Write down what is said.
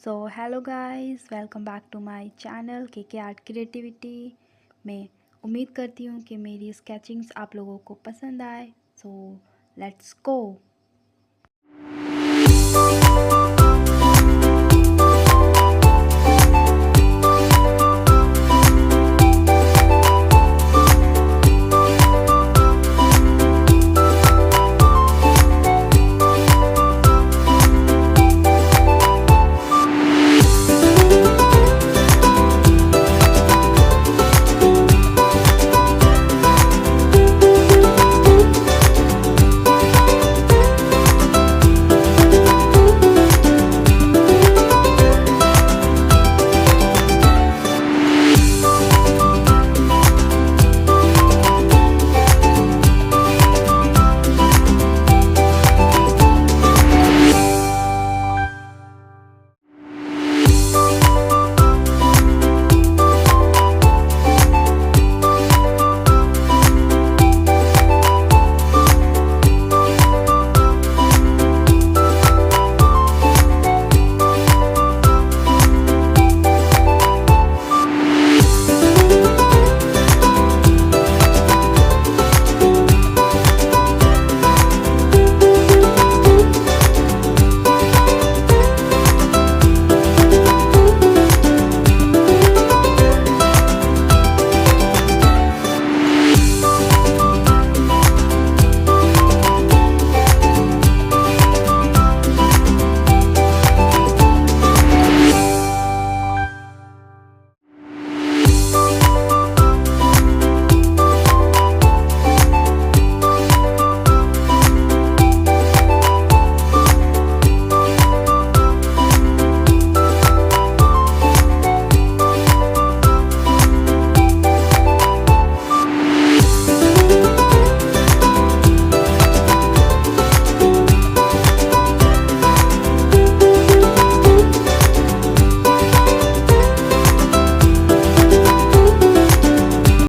So hello guys, welcome back to my channel K art creativity. मैं उम्मीद करती हूँ कि मेरी स्केचिंग्स आप लोगों को पसंद आए। So let's go.